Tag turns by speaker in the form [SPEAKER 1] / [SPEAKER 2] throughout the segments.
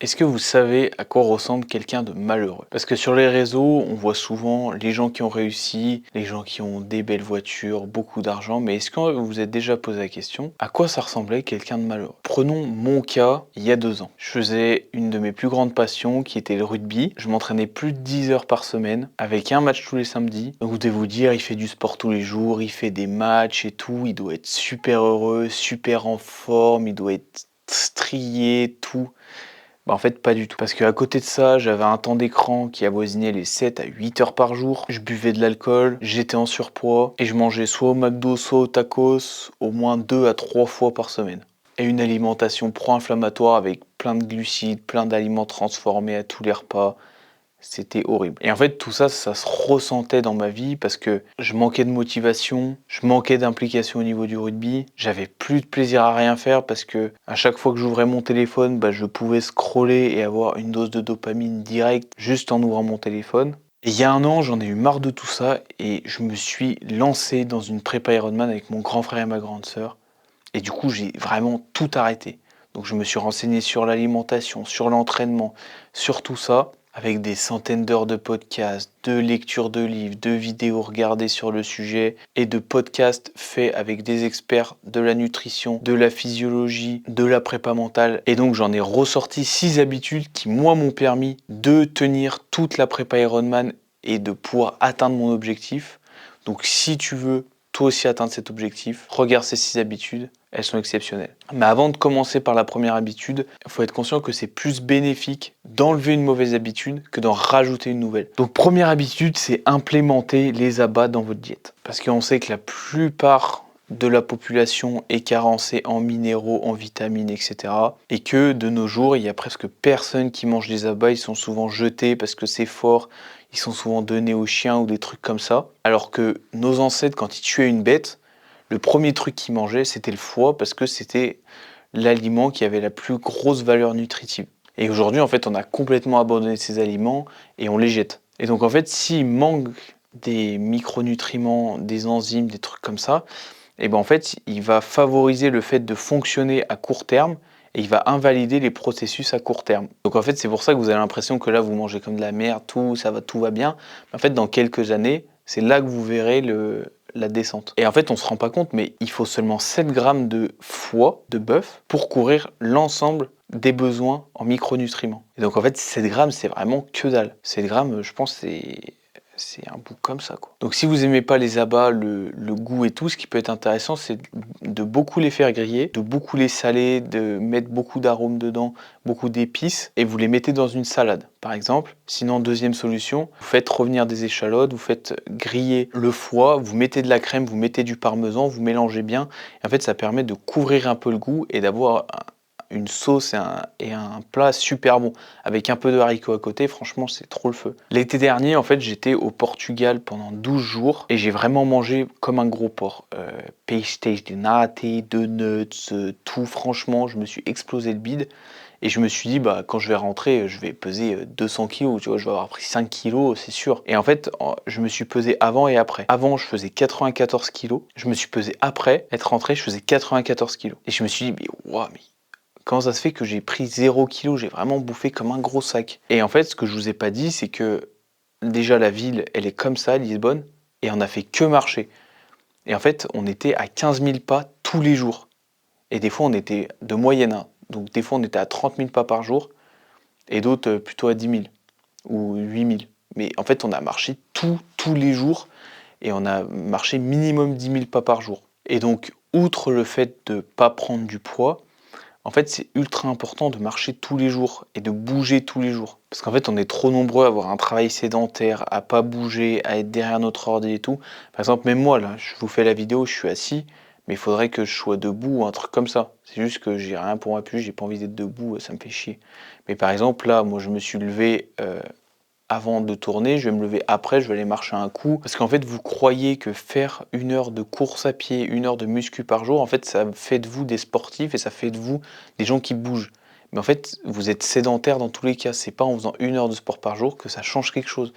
[SPEAKER 1] Est-ce que vous savez à quoi ressemble quelqu'un de malheureux? Parce que sur les réseaux, on voit souvent les gens qui ont réussi, les gens qui ont des belles voitures, beaucoup d'argent, mais est-ce que vous vous êtes déjà posé la question, à quoi ça ressemblait quelqu'un de malheureux? Prenons mon cas il y a 2 ans. Je faisais une de mes plus grandes passions qui était le rugby. Je m'entraînais plus de 10 heures par semaine avec un match tous les samedis. Donc vous devez vous dire, il fait du sport tous les jours, il fait des matchs et tout, il doit être super heureux, super en forme, il doit être strié, tout. Bah, en fait, pas du tout. Parce qu'à côté de ça, j'avais un temps d'écran qui avoisinait les 7 à 8 heures par jour. Je buvais de l'alcool, j'étais en surpoids et je mangeais soit au McDo, soit au tacos, au moins 2 à 3 fois par semaine. Et une alimentation pro-inflammatoire avec plein de glucides, plein d'aliments transformés à tous les repas. C'était horrible. Et en fait, tout ça, ça se ressentait dans ma vie parce que je manquais de motivation, je manquais d'implication au niveau du rugby, j'avais plus de plaisir à rien faire parce que à chaque fois que j'ouvrais mon téléphone, bah, je pouvais scroller et avoir une dose de dopamine directe juste en ouvrant mon téléphone. Et il y a 1 an, j'en ai eu marre de tout ça et je me suis lancé dans une prépa Ironman avec mon grand frère et ma grande sœur. Et du coup, j'ai vraiment tout arrêté. Donc je me suis renseigné sur l'alimentation, sur l'entraînement, sur tout ça, avec des centaines d'heures de podcasts, de lectures de livres, de vidéos regardées sur le sujet et de podcasts faits avec des experts de la nutrition, de la physiologie, de la prépa mentale. Et donc j'en ai ressorti 6 habitudes qui, moi, m'ont permis de tenir toute la prépa Ironman et de pouvoir atteindre mon objectif. Donc si tu veux toi aussi atteindre cet objectif, regarde ces 6 habitudes, elles sont exceptionnelles. Mais avant de commencer par la première habitude, il faut être conscient que c'est plus bénéfique d'enlever une mauvaise habitude que d'en rajouter une nouvelle. Donc première habitude, c'est implémenter les abats dans votre diète. Parce qu'on sait que la plupart de la population est carencée en minéraux, en vitamines, etc. Et que de nos jours, il y a presque personne qui mange des abats, ils sont souvent jetés parce que c'est fort, ils sont souvent donnés aux chiens ou des trucs comme ça. Alors que nos ancêtres, quand ils tuaient une bête, le premier truc qu'ils mangeaient, c'était le foie parce que c'était l'aliment qui avait la plus grosse valeur nutritive. Et aujourd'hui, en fait, on a complètement abandonné ces aliments et on les jette. Et donc, en fait, s'il manque des micronutriments, des enzymes, des trucs comme ça, et ben en fait, il va favoriser le fait de fonctionner à court terme et il va invalider les processus à court terme. Donc en fait, c'est pour ça que vous avez l'impression que là, vous mangez comme de la merde, tout va bien. Mais en fait, dans quelques années, c'est là que vous verrez la descente. Et en fait, on se rend pas compte, mais il faut seulement 7 grammes de foie de bœuf pour couvrir l'ensemble des besoins en micronutriments. Et donc en fait, 7 grammes, c'est vraiment que dalle. 7 grammes, je pense, c'est un bout comme ça, quoi. Donc si vous aimez pas les abats, le goût et tout, ce qui peut être intéressant, c'est de beaucoup les faire griller, de beaucoup les saler, de mettre beaucoup d'arômes dedans, beaucoup d'épices, et vous les mettez dans une salade, par exemple. Sinon, deuxième solution, vous faites revenir des échalotes, vous faites griller le foie, vous mettez de la crème, vous mettez du parmesan, vous mélangez bien. Et en fait, ça permet de couvrir un peu le goût et d'avoir une sauce et un plat super bon. Avec un peu de haricots à côté, franchement, c'est trop le feu. L'été dernier, en fait, j'étais au Portugal pendant 12 jours et j'ai vraiment mangé comme un gros porc. Pastéis de nata, de nuts, tout. Franchement, je me suis explosé le bide et je me suis dit, bah, quand je vais rentrer, je vais peser 200 kilos. Tu vois, je vais avoir pris 5 kilos, c'est sûr. Et en fait, je me suis pesé avant et après. Avant, je faisais 94 kilos. Je me suis pesé après être rentré, je faisais 94 kilos. Et je me suis dit, mais waouh, mais comment ça se fait que j'ai pris 0 kg? J'ai vraiment bouffé comme un gros sac. Et en fait, ce que je vous ai pas dit, c'est que déjà la ville, elle est comme ça, Lisbonne, et on a fait que marcher. Et en fait, on était à 15 000 pas tous les jours. Et des fois, on était de moyenne, hein. Donc des fois, on était à 30 000 pas par jour, et d'autres plutôt à 10 000 ou 8 000. Mais en fait, on a marché tous les jours, et on a marché minimum 10 000 pas par jour. Et donc, outre le fait de ne pas prendre du poids, en fait, c'est ultra important de marcher tous les jours et de bouger tous les jours. Parce qu'en fait, on est trop nombreux à avoir un travail sédentaire, à pas bouger, à être derrière notre ordi et tout. Par exemple, même moi, là, je vous fais la vidéo, je suis assis, mais il faudrait que je sois debout ou un truc comme ça. C'est juste que j'ai rien pour m'appuyer, j'ai pas envie d'être debout, ça me fait chier. Mais par exemple, là, moi, je me suis levé avant de tourner, je vais me lever après, je vais aller marcher un coup. Parce qu'en fait, vous croyez que faire 1 heure de course à pied, 1 heure de muscu par jour, en fait, ça fait de vous des sportifs et ça fait de vous des gens qui bougent. Mais en fait, vous êtes sédentaire dans tous les cas. C'est pas en faisant 1 heure de sport par jour que ça change quelque chose.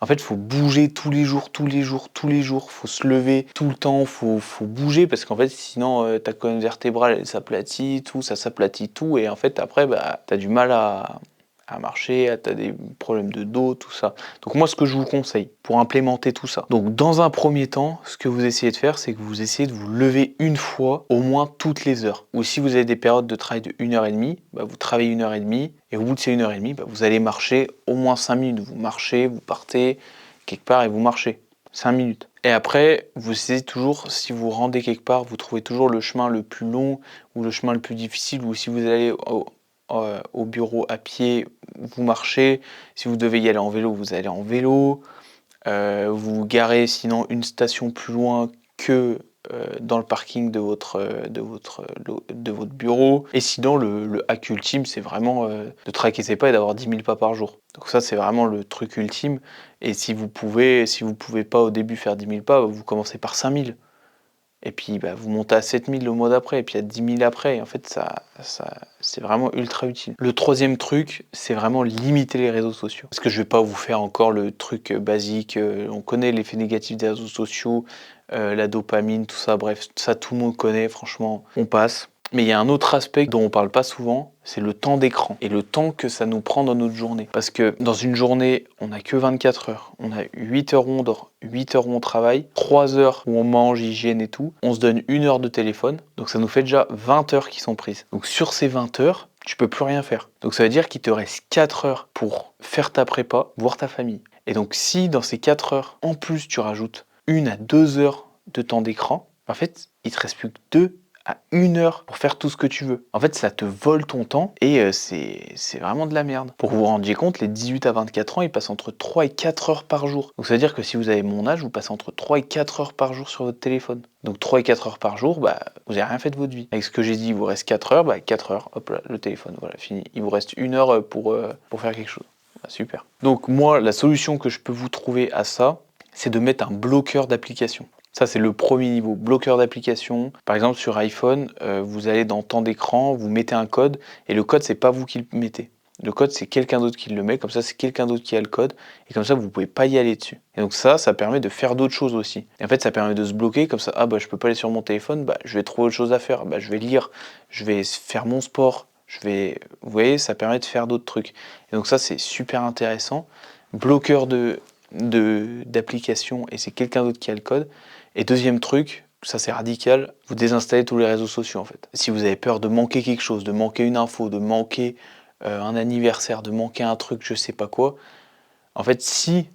[SPEAKER 1] En fait, il faut bouger tous les jours, tous les jours, tous les jours. Faut se lever tout le temps, faut bouger parce qu'en fait, sinon, ta colonne vertébrale, elle s'aplatit, tout, ça s'aplatit tout et en fait, après, bah, tu as du mal à marcher, tu as des problèmes de dos, tout ça. Donc moi, ce que je vous conseille pour implémenter tout ça. Donc dans un premier temps, ce que vous essayez de faire, c'est que vous essayez de vous lever une fois, au moins toutes les heures. Ou si vous avez des périodes de travail de 1h30, bah, vous travaillez 1h30 et au bout de ces 1h30, bah, vous allez marcher au moins 5 minutes. Vous marchez, vous partez quelque part et vous marchez 5 minutes. Et après, vous essayez toujours, si vous rendez quelque part, vous trouvez toujours le chemin le plus long ou le chemin le plus difficile, ou si vous allez au bureau à pied, vous marchez. Si vous devez y aller en vélo, vous allez en vélo. Vous vous garez sinon une station plus loin que dans le parking de votre bureau. Et sinon, le hack ultime, c'est vraiment de traquer ses pas et d'avoir 10 000 pas par jour. Donc ça, c'est vraiment le truc ultime. Et si vous pouvez pas au début faire 10 000 pas, vous commencez par 5 000. Et puis bah, vous montez à 7 000 le mois d'après, et puis à 10 000 après. Et en fait, c'est vraiment ultra utile. Le troisième truc, c'est vraiment limiter les réseaux sociaux. Parce que je vais pas vous faire encore le truc basique. On connaît l'effet négatif des réseaux sociaux, la dopamine, tout ça. Bref, ça tout le monde connaît, franchement, on passe. Mais il y a un autre aspect dont on parle pas souvent, c'est le temps d'écran et le temps que ça nous prend dans notre journée. Parce que dans une journée, on n'a que 24 heures. On a 8 heures où on dort, 8 heures où on travaille, 3 heures où on mange, hygiène et tout. On se donne 1 heure de téléphone, donc ça nous fait déjà 20 heures qui sont prises. Donc sur ces 20 heures, tu peux plus rien faire. Donc ça veut dire qu'il te reste 4 heures pour faire ta prépa, voir ta famille. Et donc si dans ces 4 heures, en plus tu rajoutes 1 à 2 heures de temps d'écran, en fait, il te reste plus que 2 à 1 heure pour faire tout ce que tu veux. En fait, ça te vole ton temps et c'est vraiment de la merde. Pour que vous vous rendiez compte, les 18 à 24 ans, ils passent entre 3 et 4 heures par jour. Donc ça veut dire que si vous avez mon âge, vous passez entre 3 et 4 heures par jour sur votre téléphone. Donc 3 et 4 heures par jour, bah, vous n'avez rien fait de votre vie. Avec ce que j'ai dit, il vous reste 4 heures, bah 4 heures, hop là, le téléphone, voilà, fini. Il vous reste 1 heure pour faire quelque chose. Bah, super. Donc moi, la solution que je peux vous trouver à ça, c'est de mettre un bloqueur d'application. Ça, c'est le premier niveau, bloqueur d'application. Par exemple, sur iPhone, vous allez dans temps d'écran, vous mettez un code, et le code, c'est pas vous qui le mettez. Le code, c'est quelqu'un d'autre qui le met, comme ça, c'est quelqu'un d'autre qui a le code, et comme ça, vous pouvez pas y aller dessus. Et donc ça permet de faire d'autres choses aussi. Et en fait, ça permet de se bloquer, comme ça, ah bah je peux pas aller sur mon téléphone, bah je vais trouver autre chose à faire, bah je vais lire, je vais faire mon sport, vous voyez, ça permet de faire d'autres trucs. Et donc ça, c'est super intéressant. Bloqueur d'application, et c'est quelqu'un d'autre qui a le code. Et deuxième truc, ça c'est radical, vous désinstallez tous les réseaux sociaux en fait. Si vous avez peur de manquer quelque chose, de manquer une info, de manquer un anniversaire, de manquer un truc, je sais pas quoi, en fait si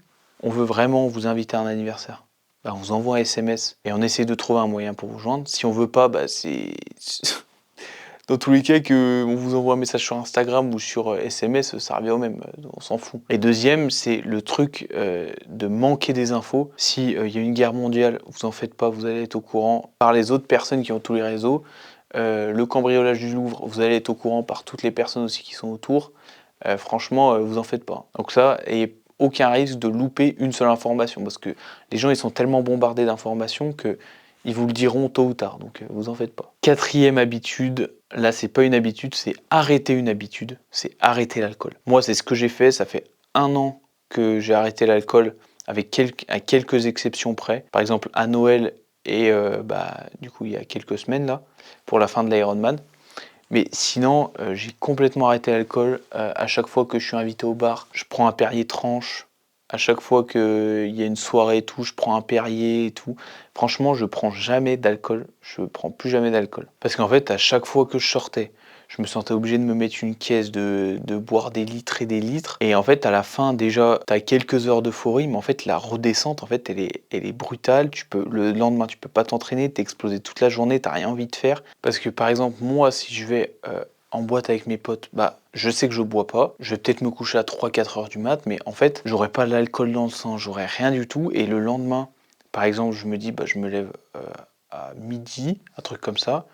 [SPEAKER 1] on veut vraiment vous inviter à un anniversaire, bah, on vous envoie un SMS et on essaie de trouver un moyen pour vous joindre. Si on veut pas, bah c'est... Dans tous les cas, qu'on vous envoie un message sur Instagram ou sur SMS, ça revient au même, on s'en fout. Et deuxième, c'est le truc de manquer des infos. Si il y a une guerre mondiale, vous en faites pas, vous allez être au courant par les autres personnes qui ont tous les réseaux. Le cambriolage du Louvre, vous allez être au courant par toutes les personnes aussi qui sont autour. Franchement, vous en faites pas. Donc ça, et aucun risque de louper une seule information, parce que les gens ils sont tellement bombardés d'informations que ils vous le diront tôt ou tard, donc vous en faites pas. Quatrième habitude, là c'est pas une habitude, c'est arrêter une habitude, c'est arrêter l'alcool. Moi c'est ce que j'ai fait, ça fait 1 an que j'ai arrêté l'alcool, à quelques exceptions près. Par exemple à Noël et du coup il y a quelques semaines là, pour la fin de l'Ironman. Mais sinon, j'ai complètement arrêté l'alcool. À chaque fois que je suis invité au bar, je prends un Perrier tranche. À chaque fois qu'il y a une soirée et tout, je prends un Perrier et tout. Franchement, je prends jamais d'alcool. Je prends plus jamais d'alcool. Parce qu'en fait, à chaque fois que je sortais, je me sentais obligé de me mettre une caisse, de boire des litres et des litres. Et en fait, à la fin, déjà, tu as quelques heures d'euphorie, mais en fait, la redescente, en fait, elle est brutale. Le lendemain, tu peux pas t'entraîner, t'es explosé toute la journée, t'as rien envie de faire. Parce que, par exemple, moi, si je vais en boîte avec mes potes, bah, je sais que je bois pas. Je vais peut-être me coucher à 3-4 heures du mat, mais en fait, j'aurai pas l'alcool dans le sang, j'aurai rien du tout. Et le lendemain, par exemple, je me dis, bah, je me lève à midi, un truc comme ça.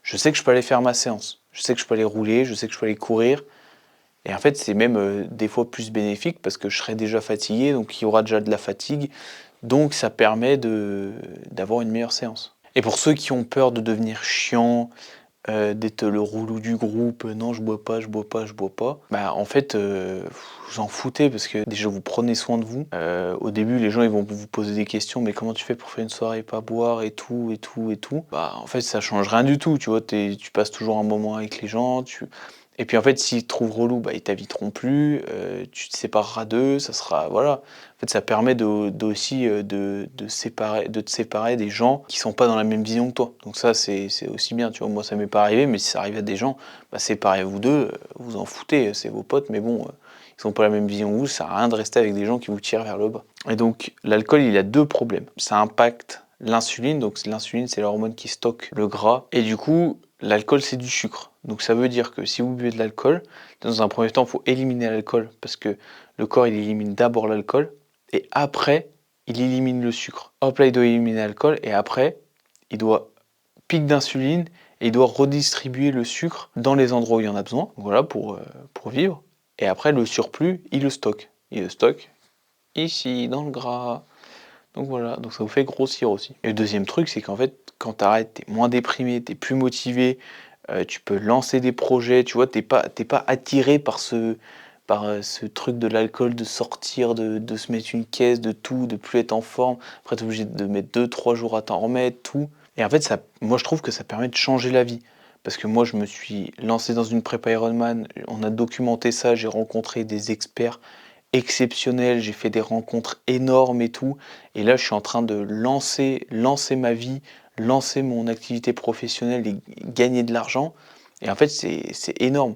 [SPEAKER 1] Je sais que je peux aller faire ma séance. Je sais que je peux aller rouler, je sais que je peux aller courir. Et en fait, c'est même des fois plus bénéfique parce que je serai déjà fatigué, donc il y aura déjà de la fatigue. Donc ça permet d'avoir une meilleure séance. Et pour ceux qui ont peur de devenir chiant, d'être le roulou du groupe, «Non, je bois pas, je bois pas, je bois pas». Bah, en fait, vous en foutez parce que déjà vous prenez soin de vous. Au début, les gens ils vont vous poser des questions: «Mais comment tu fais pour faire une soirée et pas boire et tout, et tout, et tout?» Bah, en fait, ça change rien du tout, tu vois? Tu passes toujours un moment avec les gens, et puis en fait, s'ils te trouvent relou, bah, ils t'inviteront plus, tu te sépareras d'eux, ça sera voilà. En fait, ça permet d'aussi, de te séparer des gens qui sont pas dans la même vision que toi. Donc ça, c'est aussi bien, tu vois? Moi, ça m'est pas arrivé, mais si ça arrive à des gens, bah, séparez-vous d'eux, vous en foutez, c'est vos potes, mais bon, ils ont pas la même vision que vous, ça sert à rien de rester avec des gens qui vous tirent vers le bas. Et donc l'alcool, il a 2 problèmes. Ça impacte l'insuline, donc l'insuline, c'est l'hormone qui stocke le gras et du coup, l'alcool, c'est du sucre. Donc ça veut dire que si vous buvez de l'alcool, dans un premier temps, il faut éliminer l'alcool parce que le corps, il élimine d'abord l'alcool et après, il élimine le sucre. Hop là, il doit éliminer l'alcool et après, il doit pic d'insuline et il doit redistribuer le sucre dans les endroits où il y en a besoin, voilà, pour vivre. Et après, le surplus, il le stocke. Il le stocke ici, dans le gras. Donc voilà, donc ça vous fait grossir aussi. Et le deuxième truc, c'est qu'en fait, quand t'arrêtes, t'es moins déprimé, t'es plus motivé, tu peux lancer des projets, tu vois, t'es pas attiré par ce truc de l'alcool, de sortir, de se mettre une caisse, de tout, de plus être en forme. Après, t'es obligé de mettre 2 3 jours à t'en remettre, tout. Et en fait, ça, moi, je trouve que ça permet de changer la vie. Parce que moi, je me suis lancé dans une prépa Ironman, on a documenté ça, j'ai rencontré des experts exceptionnels, j'ai fait des rencontres énormes et tout. Et là, je suis en train de lancer ma vie, lancer mon activité professionnelle et gagner de l'argent. Et en fait, c'est énorme.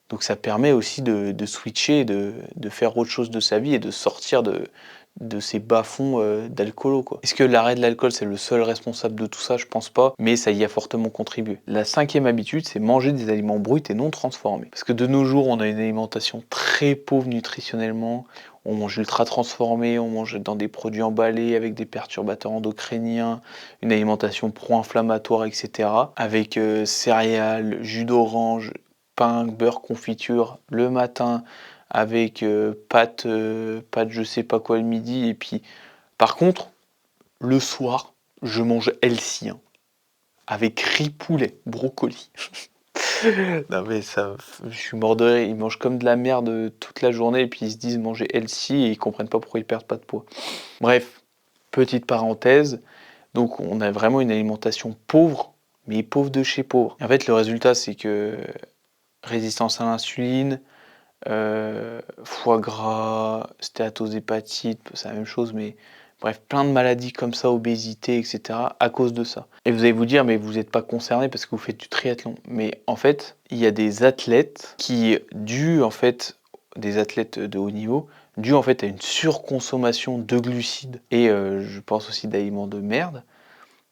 [SPEAKER 1] Donc ça permet aussi de switcher, de faire autre chose de sa vie et de sortir de ces bas-fonds d'alcoolo, quoi. Est-ce que l'arrêt de l'alcool, c'est le seul responsable de tout ça? Je pense pas, mais ça y a fortement contribué. La cinquième habitude, c'est manger des aliments bruts et non transformés. Parce que de nos jours, on a une alimentation très pauvre nutritionnellement. On mange ultra transformé, on mange dans des produits emballés avec des perturbateurs endocriniens, une alimentation pro-inflammatoire, etc. Avec céréales, jus d'orange, pain, beurre, confiture le matin avec pâtes je sais pas quoi le midi et puis par contre, le soir, je mange healthy, hein, avec riz, poulet, brocoli. Non mais ça je suis mort de rire, ils mangent comme de la merde, toute la journée et puis ils se disent manger healthy et ils comprennent pas pourquoi ils perdent pas de poids. Bref, petite parenthèse, donc on a vraiment une alimentation pauvre, mais pauvre de chez pauvre. En fait, le résultat, c'est que résistance à l'insuline, foie gras, stéatose hépatite, c'est la même chose, mais bref, plein de maladies comme ça, obésité, et cetera, à cause de ça. Et vous allez vous dire: «Mais vous êtes pas concerné parce que vous faites du triathlon». Mais en fait, il y a des athlètes qui, dû en fait des athlètes de haut niveau, dû en fait à une surconsommation de glucides et je pense aussi d'aliments de merde,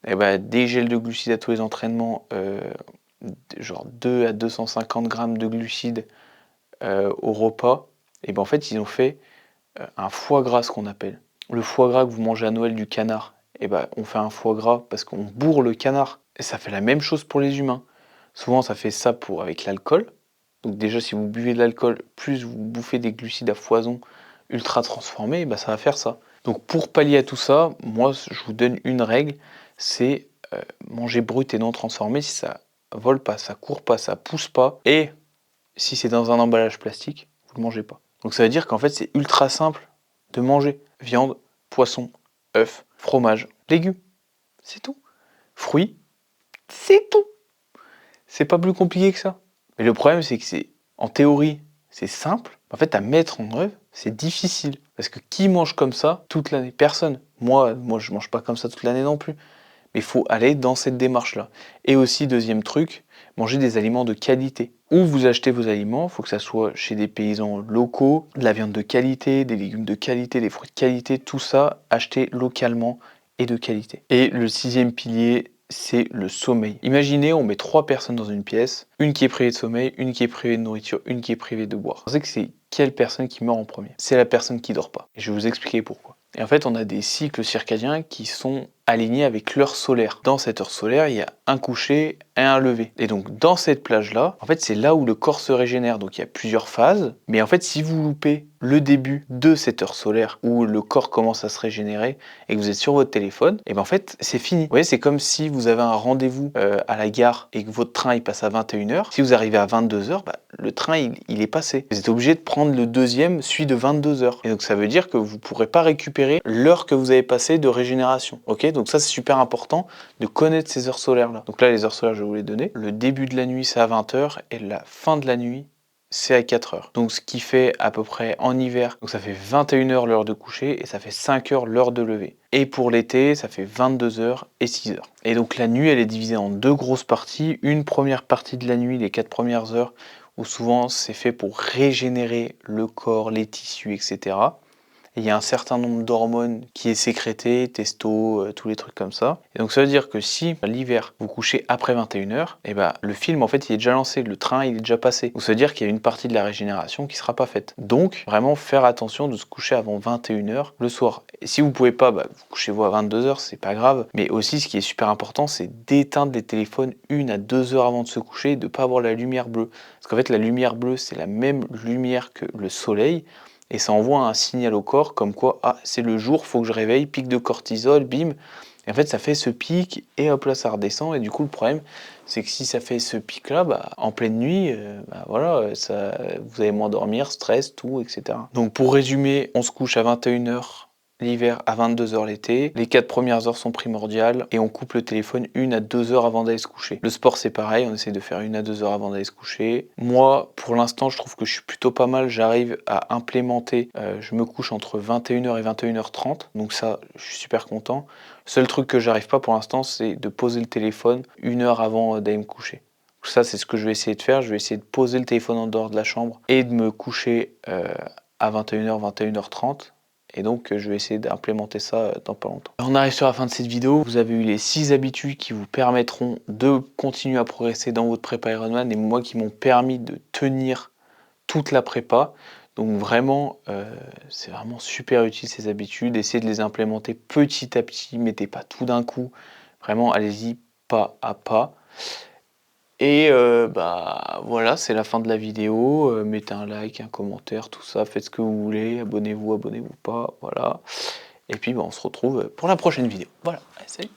[SPEAKER 1] et bah, des gels de glucides à tous les entraînements, genre 2 à 250 grammes de glucides au repas, et ben en fait, ils ont fait, un foie gras, ce qu'on appelle. Le foie gras que vous mangez à Noël du canard, et ben on fait un foie gras parce qu'on bourre le canard et ça fait la même chose pour les humains. Souvent, ça fait ça pour avec l'alcool. Donc déjà, si vous buvez de l'alcool, plus vous bouffez des glucides à foison ultra transformés, bah, ça va faire ça. Donc pour pallier à tout ça, moi, je vous donne une règle, c'est, manger brut et non transformé. Si ça vole pas, ça court pas, ça pousse pas et si c'est dans un emballage plastique, vous le mangez pas. Donc ça veut dire qu'en fait, c'est ultra simple de manger viande, poisson, œufs, fromage, légumes, c'est tout. Fruits, c'est tout. C'est pas plus compliqué que ça. Mais le problème, c'est que en théorie, c'est simple. En fait, à mettre en œuvre, c'est difficile. Parce que qui mange comme ça toute l'année? Personne. Moi, je mange pas comme ça toute l'année non plus. Mais il faut aller dans cette démarche-là. Et aussi, deuxième truc, manger des aliments de qualité. Où vous achetez vos aliments, il faut que ça soit chez des paysans locaux, de la viande de qualité, des légumes de qualité, des fruits de qualité, tout ça acheté localement et de qualité. Et le sixième pilier, c'est le sommeil. Imaginez, on met 3 personnes dans une pièce, une qui est privée de sommeil, une qui est privée de nourriture, une qui est privée de boire. Vous pensez que c'est quelle personne qui meurt en premier? C'est la personne qui dort pas. Et je vais vous expliquer pourquoi. Et en fait, on a des cycles circadiens qui sont alignée avec l'heure solaire. Dans cette heure solaire, il y a un coucher et un lever. Et donc dans cette plage-là, en fait, c'est là où le corps se régénère. Donc il y a plusieurs phases. Mais en fait, si vous loupez le début de cette heure solaire où le corps commence à se régénérer et que vous êtes sur votre téléphone, et ben en fait, c'est fini. Vous voyez, c'est comme si vous avez un rendez-vous à la gare et que votre train il passe à 21h. Si vous arrivez à 22h, bah, le train il est passé. Vous êtes obligé de prendre le deuxième, celui de 22h. Et donc ça veut dire que vous ne pourrez pas récupérer l'heure que vous avez passée de régénération. Ok, donc ça c'est super important de connaître ces heures solaires là. Donc là les heures solaires je vais vous les donner. Le début de la nuit c'est à 20h et la fin de la nuit c'est à 4h. Donc ce qui fait à peu près en hiver, donc ça fait 21h l'heure de coucher et ça fait 5h l'heure de lever. Et pour l'été, ça fait 22h et 6h. Et donc la nuit, elle est divisée en deux grosses parties. Une première partie de la nuit, les 4 premières heures, où souvent c'est fait pour régénérer le corps, les tissus, etc. Et il y a un certain nombre d'hormones qui est sécrété, testo, tous les trucs comme ça. Et donc ça veut dire que si l'hiver vous couchez après 21h, et ben le film en fait il est déjà lancé, le train il est déjà passé. Donc ça veut dire qu'il y a une partie de la régénération qui sera pas faite. Donc vraiment faire attention de se coucher avant 21h le soir. Et si vous pouvez pas, bah, vous couchez-vous à 22h, c'est pas grave. Mais aussi ce qui est super important, c'est d'éteindre les téléphones 1 à 2 heures avant de se coucher et de pas avoir la lumière bleue. Parce qu'en fait la lumière bleue c'est la même lumière que le soleil. Et ça envoie un signal au corps comme quoi, ah, c'est le jour, faut que je réveille, pic de cortisol, bim. Et en fait, ça fait ce pic et hop là, ça redescend. Et du coup, le problème, c'est que si ça fait ce pic-là, bah, en pleine nuit, bah, voilà, ça, vous allez moins dormir, stress, tout, etc. Donc pour résumer, on se couche à 21h l'hiver, à 22h l'été. Les 4 premières heures sont primordiales et on coupe le téléphone 1 à 2 heures avant d'aller se coucher. Le sport, c'est pareil, on essaie de faire 1 à 2 heures avant d'aller se coucher. Moi, pour l'instant, je trouve que je suis plutôt pas mal. J'arrive à implémenter, je me couche entre 21h et 21h30. Donc ça, je suis super content. Le seul truc que j'arrive pas pour l'instant, c'est de poser le téléphone 1 heure avant d'aller me coucher. Ça, c'est ce que je vais essayer de faire. Je vais essayer de poser le téléphone en dehors de la chambre et de me coucher à 21h, 21h30. Et donc, je vais essayer d'implémenter ça dans pas longtemps. On arrive sur la fin de cette vidéo. Vous avez eu les 6 habitudes qui vous permettront de continuer à progresser dans votre prépa Ironman et moi qui m'ont permis de tenir toute la prépa. Donc vraiment, c'est vraiment super utile ces habitudes. Essayez de les implémenter petit à petit. Mettez pas tout d'un coup. Vraiment, allez-y pas à pas. Et bah voilà, c'est la fin de la vidéo. Mettez un like, un commentaire, tout ça. Faites ce que vous voulez. Abonnez-vous pas. Voilà. Et puis bah, on se retrouve pour la prochaine vidéo. Voilà. Allez, salut.